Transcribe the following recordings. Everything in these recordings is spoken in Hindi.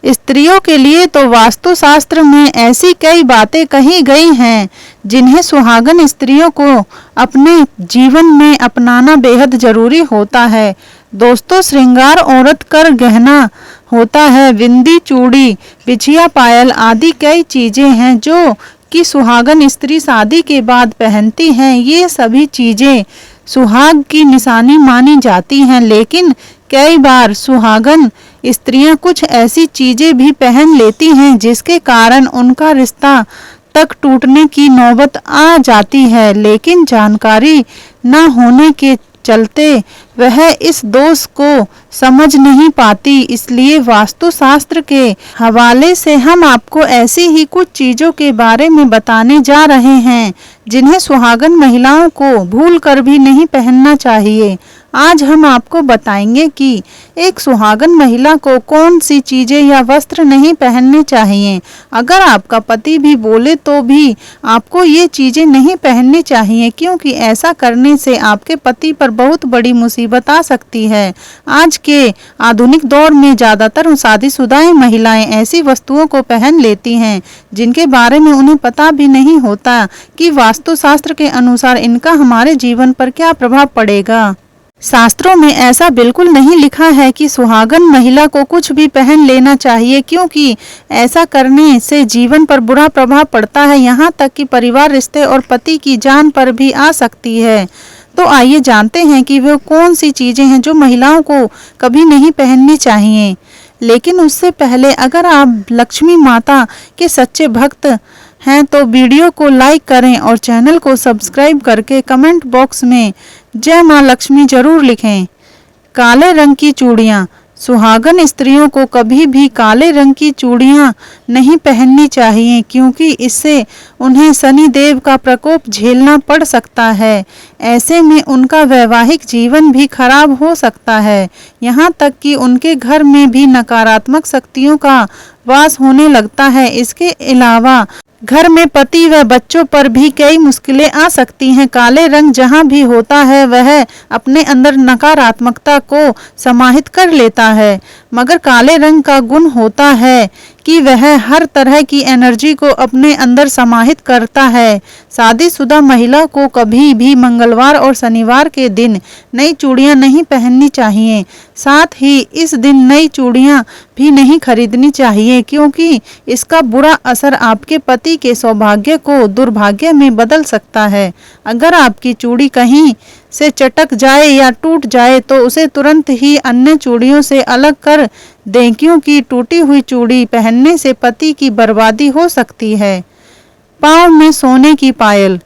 स्त्रियों के लिए तो वास्तुशास्त्र में ऐसी कई बातें कही गई हैं जिन्हें सुहागन स्त्रियों को अपने जीवन में अपनाना बेहद जरूरी होता है। दोस्तों, श्रृंगार औरत कर गहना होता है। बिंदी, चूड़ी, बिछिया, पायल आदि कई चीजें हैं जो कि सुहागन स्त्री शादी के बाद पहनती हैं। ये सभी चीजें सुहाग की निशानी मानी जाती हैं, लेकिन कई बार सुहागन स्त्रियां कुछ ऐसी चीजें भी पहन लेती हैं जिसके कारण उनका रिश्ता तक टूटने की नौबत आ जाती है, लेकिन जानकारी न होने के चलते वह इस दोष को समझ नहीं पाती। इसलिए वास्तुशास्त्र के हवाले से हम आपको ऐसी ही कुछ चीजों के बारे में बताने जा रहे हैं जिन्हें सुहागन महिलाओं को भूलकर भी नहीं पहनना चाहिए। आज हम आपको बताएंगे कि एक सुहागन महिला को कौन सी चीजें या वस्त्र नहीं पहनने चाहिए। अगर आपका पति भी बोले तो भी आपको ये चीजें नहीं पहननी चाहिए, क्योंकि ऐसा करने से आपके पति पर बहुत बड़ी मुसीबत आ सकती है। आज के आधुनिक दौर में ज्यादातर शादीशुदा महिलाएं ऐसी वस्तुओं को पहन लेती हैं जिनके बारे में उन्हें पता भी नहीं होता कि वास्तुशास्त्र के अनुसार इनका हमारे जीवन पर क्या प्रभाव पड़ेगा। शास्त्रों में ऐसा बिल्कुल नहीं लिखा है कि सुहागन महिला को कुछ भी पहन लेना चाहिए, क्योंकि ऐसा करने से जीवन पर बुरा प्रभाव पड़ता है, यहाँ तक कि परिवार, रिश्ते और पति की जान पर भी आ सकती है। तो आइए जानते हैं कि वो कौन सी चीजें हैं जो महिलाओं को कभी नहीं पहननी चाहिए। लेकिन उससे पहले अगर आप लक्ष्मी माता के सच्चे भक्त हैं तो वीडियो को लाइक करें और चैनल को सब्सक्राइब करके कमेंट बॉक्स में जय मां लक्ष्मी जरूर लिखें। काले रंग की चूड़ियां। सुहागन स्त्रियों को कभी भी काले रंग की चूड़ियां नहीं पहननी चाहिए, क्योंकि इससे उन्हें शनि देव का प्रकोप झेलना पड़ सकता है। ऐसे में उनका वैवाहिक जीवन भी खराब हो सकता है, यहाँ तक कि उनके घर में भी नकारात्मक शक्तियों का वास होने लगता है। इसके अलावा घर में पति व बच्चों पर भी कई मुश्किलें आ सकती हैं। काले रंग जहां भी होता है वह अपने अंदर नकारात्मकता को समाहित कर लेता है, मगर काले रंग का गुण होता है कि वह हर तरह की एनर्जी को अपने अंदर समाहित करता है। शादीशुदा महिला को कभी भी मंगलवार और शनिवार के दिन नई चूड़ियां नहीं पहननी चाहिए। साथ ही इस दिन नई चूड़ियां भी नहीं खरीदनी चाहिए, क्योंकि इसका बुरा असर आपके पति के सौभाग्य को दुर्भाग्य में बदल सकता है। अगर आपकी चूड़ी कहीं से चटक जाए या टूट जाए तो उसे तुरंत ही अन्य चूड़ियों से अलग कर दें, क्योंकि टूटी हुई चूड़ी पहनने से पति की बर्बादी हो सकती है। पाँव में सोने की पायल।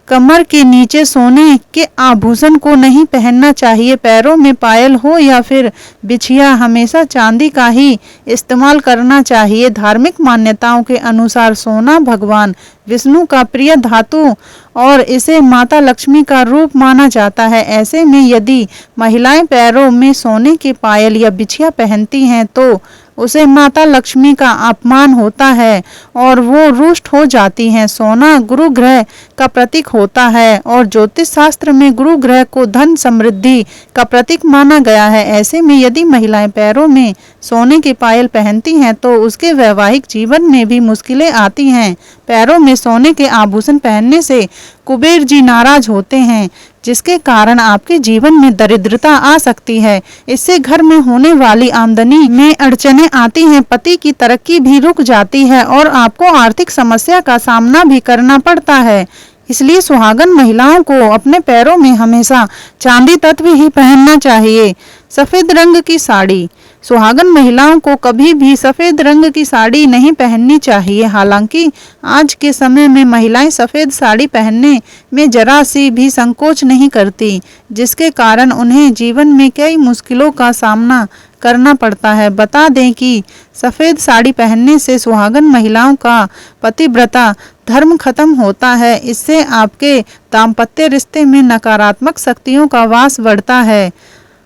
कमर के नीचे सोने के आभूषण को नहीं पहनना चाहिए। पैरों में पायल हो या फिर बिछिया, हमेशा चांदी का ही इस्तेमाल करना चाहिए। धार्मिक मान्यताओं के अनुसार सोना भगवान विष्णु का प्रिय धातु और इसे माता लक्ष्मी का रूप माना जाता है। ऐसे में यदि महिलाएं पैरों में सोने की पायल या बिछिया पहनती हैं तो उसे माता लक्ष्मी का अपमान होता है और वो रुष्ट हो जाती हैं। सोना गुरु ग्रह का प्रतीक होता है और ज्योतिष शास्त्र में गुरु ग्रह को धन समृद्धि का प्रतीक माना गया है। ऐसे में यदि महिलाएं पैरों में सोने की पायल पहनती हैं तो उसके वैवाहिक जीवन में भी मुश्किलें आती हैं। पैरों में सोने के आभूषण पहनने से कुबेर जी नाराज होते हैं, जिसके कारण आपके जीवन में दरिद्रता आ सकती है। इससे घर में होने वाली आमदनी में अड़चनें आती हैं, पति की तरक्की भी रुक जाती है और आपको आर्थिक समस्या का सामना भी करना पड़ता है। इसलिए सुहागन महिलाओं को अपने पैरों में हमेशा चांदी तत्व ही पहनना चाहिए। सफेद रंग की साड़ी। सुहागन महिलाओं को कभी भी सफेद रंग की साड़ी नहीं पहननी चाहिए। हालांकि आज के समय में महिलाएं सफेद साड़ी पहनने में जरा सी भी संकोच नहीं करती, जिसके कारण उन्हें जीवन में कई मुश्किलों का सामना करना पड़ता है। बता दें कि सफेद साड़ी पहनने से सुहागन महिलाओं का पतिव्रता धर्म खत्म होता है। इससे आपके दाम्पत्य रिश्ते में नकारात्मक शक्तियों का वास बढ़ता है।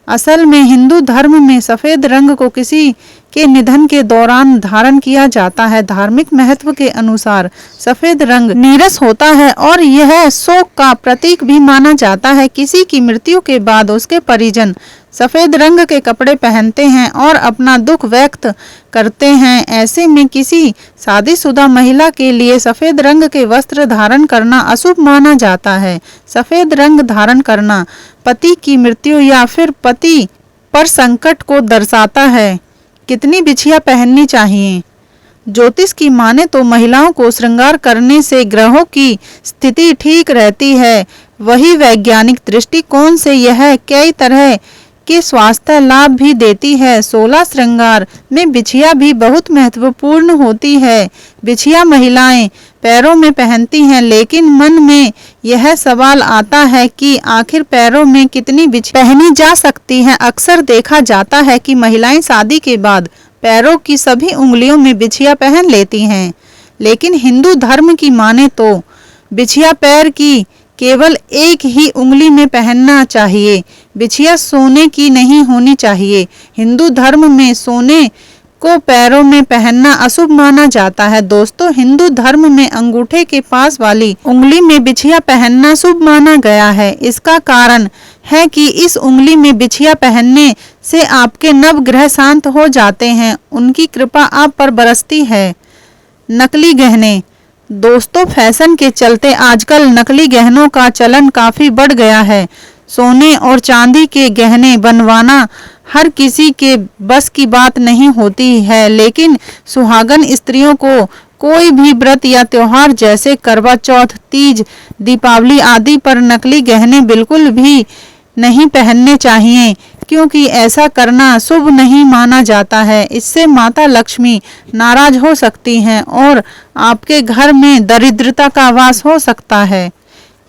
असल में हिंदू धर्म में सफेद रंग को किसी के निधन के दौरान धारण किया जाता है। धार्मिक महत्व के अनुसार सफेद रंग नीरस होता है और यह शोक का प्रतीक भी माना जाता है। किसी की मृत्यु के बाद उसके परिजन सफ़ेद रंग के कपड़े पहनते हैं और अपना दुख व्यक्त करते हैं। ऐसे में किसी शादीशुदा महिला के लिए सफ़ेद रंग के वस्त्र धारण करना अशुभ माना जाता है। सफ़ेद रंग धारण करना पति की मृत्यु या फिर पति पर संकट को दर्शाता है। कितनी बिछिया पहननी चाहिए? ज्योतिष की माने तो महिलाओं को श्रृंगार करने से ग्रहों की स्थिति ठीक रहती है। वही वैज्ञानिक दृष्टिकोण से यह कई तरह के स्वास्थ्य लाभ भी देती है। 16 श्रृंगार में बिछिया भी बहुत महत्वपूर्ण होती है। बिछिया महिलाएं पैरों में पहनती हैं, लेकिन मन में यह सवाल आता है कि आखिर पैरों में कितनी बिछिया पहनी जा सकती हैं। अक्सर देखा जाता है कि महिलाएं शादी के बाद पैरों की सभी उंगलियों में बिछिया पहन लेती हैं, लेकिन हिंदू धर्म की माने तो बिछिया पैर की केवल एक ही उंगली में पहनना चाहिए। बिछिया सोने की नहीं होनी चाहिए। हिंदू धर्म में सोने को पैरों में पहनना अशुभ माना जाता है। दोस्तों, हिंदू धर्म में अंगूठे के पास वाली उंगली में बिछिया पहनना शुभ माना गया है। इसका कारण है कि इस उंगली में बिछिया पहनने से आपके नवग्रह शांत हो जाते हैं, उनकी कृपा आप पर बरसती है। नकली गहने। दोस्तों, फैशन के चलते आजकल नकली गहनों का चलन काफी बढ़ गया है। सोने और चांदी के गहने बनवाना हर किसी के बस की बात नहीं होती है, लेकिन सुहागन स्त्रियों को कोई भी व्रत या त्योहार जैसे करवा चौथ, तीज, दीपावली आदि पर नकली गहने बिल्कुल भी नहीं पहनने चाहिए, क्योंकि ऐसा करना शुभ नहीं माना जाता है। इससे माता लक्ष्मी नाराज हो सकती हैं और आपके घर में दरिद्रता का वास हो सकता है।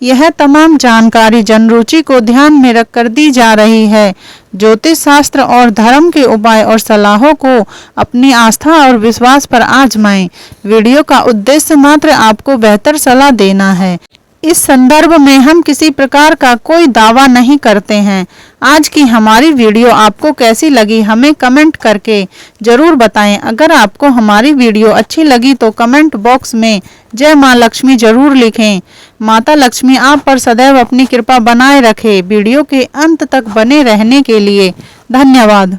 यह तमाम जानकारी जनरुचि को ध्यान में रखकर दी जा रही है। ज्योतिष शास्त्र और धर्म के उपाय और सलाहों को अपनी आस्था और विश्वास पर आजमाएं। वीडियो का उद्देश्य मात्र आपको बेहतर सलाह देना है। इस संदर्भ में हम किसी प्रकार का कोई दावा नहीं करते हैं। आज की हमारी वीडियो आपको कैसी लगी हमें कमेंट करके जरूर बताएं। अगर आपको हमारी वीडियो अच्छी लगी तो कमेंट बॉक्स में जय मां लक्ष्मी जरूर लिखें। माता लक्ष्मी आप पर सदैव अपनी कृपा बनाए रखे। वीडियो के अंत तक बने रहने के लिए धन्यवाद।